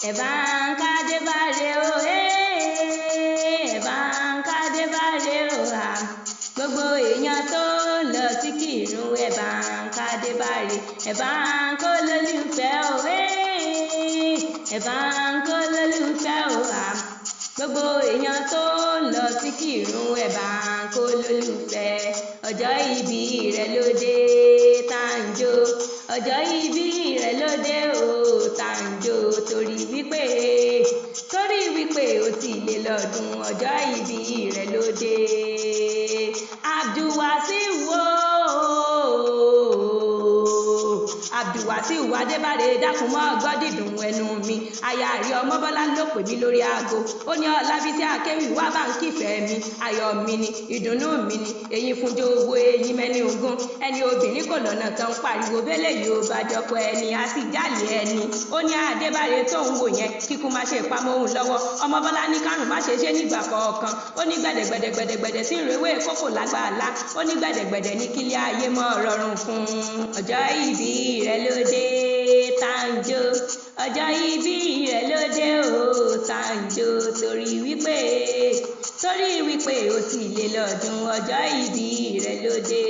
Ẹ̀bánkádé báre o, Ẹ̀bánkádé báre o, gbogbo èèyàn tó ń lọ sí Kírun Ẹ̀bánkádé báre, Ẹ̀bánkó lólùfẹ́ o, Ẹ̀bánkó lólùfẹ́ o, gbogbo èèyàn tó ń lọ sí Kírun Ẹ̀bánkó lólùfẹ́. Ọjọ́ ìbí rẹ̀ ló dé tá ń jó, ọjọ́ ìbí rẹ̀ ló dé o tá ń jó, torí wípé ó ti lé lọ́dún, ọjọ́ ìbí rẹ̀ ló dé. Abdulwasiu Adébáre dákun mọ́ gbọ́ dídùn ẹnu mi, aya rí ọmọ Bọ́lá ló pè mí lórí aago, ó ní Ọlábísí Akéwì wá bá ń kífẹ̀ẹ́ mi, ayọ̀ mi ni ìdùnnú mi ni, èyí fúnjó owó eyín mẹ́ni ogún, ẹni obìnrin kò lọ́nà tán pariwo bẹ́lẹ̀ yóò bá jọpọ̀ ẹni á sì jálè ẹni. Ó ní Adébáre tó ń wò yẹn kíkú má ṣe pamọ́ òun lọ́wọ́, ọmọ Bọ́lá ní kárùn má ṣe ṣe nígbà kọ̀ọ̀kan, ó ní gbẹ̀dẹ̀gbẹ̀dẹ̀gbẹ̀dẹ̀ sí ìrèwé kókò lágbàlá, ó ní gbẹ̀dẹ̀gbẹ̀dẹ̀ ní kílé ayé mọ́ rọrùn fún un. Ọjọ́ ìbí rẹ̀ ló dé tá ń jó, ọjọ́ ìbí rẹ̀ ló dé o tá ń jó, torí wípé ó ti lé lọ́dún, ọjọ́ ìbí rẹ̀ ló dé.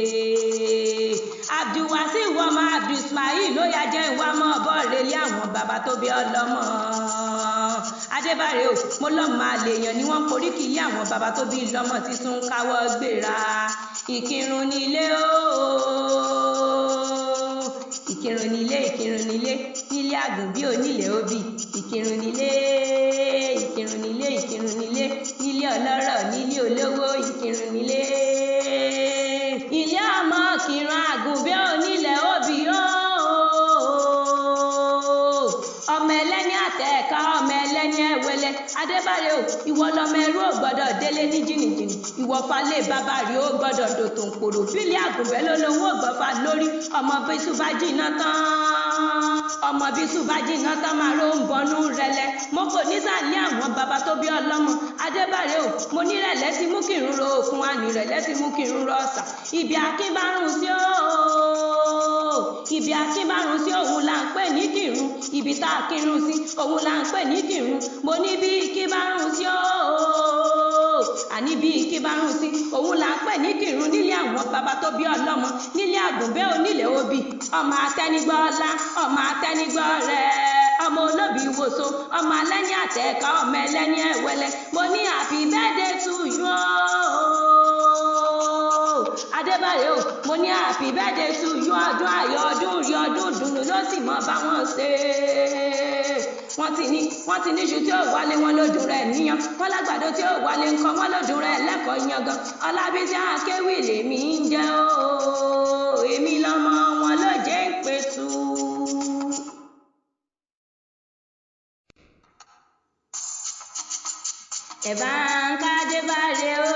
Abdulwasiu ọmọ Abdulsmail ló yá jẹ́ ìwà mọ́ bọ́ọ̀rẹ́lé àwọn bàbá tó bí ọlọ́mọ. Adébáre o, mo lọ́mọ àlèyàn ni wọ́n porí kì í àwọn bàbá tó bí lọ́mọ tí tún káwọ́ gbéra. Ìkírun nílé o, Ìkírun nílé, nílé àgùnbí onílé òbí, Ìkírun nílé, nílé ọlọ́rọ̀, nílé olówó, Ìkírun nílé. Ilé ọmọ Ìkírun àgùnbí onílé òbí o, ọmọ ẹlẹ́ni àtẹ̀ẹ̀ká, ọmọ ẹlẹ́ni ẹ̀wẹ́lẹ́. Adébáre o, ìwọ lọmọ ẹrú ò gbọ́dọ̀ délé ní jìnnìjìnnì, ìwọ falẹ̀ bàbá rí ó gbọ́dọ̀ dòtò ń pòrò, bílẹ̀ àgùnbẹ́ ló lówó ògbọ́fà lórí, ọmọ bísú bá jìnnà tán máa ló ń bọnú rẹlẹ̀. Mo kò ní sàlẹ̀ àwọn bàbá tó bí ọlọ́mọ. Adébáre o, mo nírẹ̀lẹ̀ ti mú kírun ro òkun, ànírẹ̀lẹ̀ ti mú kírun ro ọ̀sà. Ibi akínbárùn sí òun là ń pè ní Kírun, ibi tá a kírun sí òun là ń pè ní Kírun. Mo ní bí kíbárùn sí àní bí kíbárùn sí òun là ń pè ní Kírun, nílé àwọn bàbá tó bí ọlọ́mọ, nílé àgùnbẹ́ onílé òbí, ọmọ atẹ́nigbọ́ ọlá, ọmọ atẹ́nigbọ́ rẹ̀, ọmọ olóbì ìwòsàn, ọmọ alẹ́ni àtẹ̀ẹ̀ká, ọmọ ẹlẹ́ni ẹ̀wẹ́lẹ́. Mo ní happy birthday to you Adébáre o, mo ní happy birthday to you, ọdún ayọ̀, ọdún rí, ọdún dùnú ló sì mọ́ bá wọn ṣe. Wọ́n ti ní iṣu tí ó wálé wọn lódùn rẹ̀ níyan, wọ́n lágbàdo tí ó wálé nǹkan wọn lódùn rẹ̀ lẹ́kọ̀ọ́ yangan. Ọlábísí Akéwì lèmi ń jẹ́ o, èmi lọ́mọ wọn ló jẹ́ ìpẹ̀tù. Ẹ̀bánkádé báre o,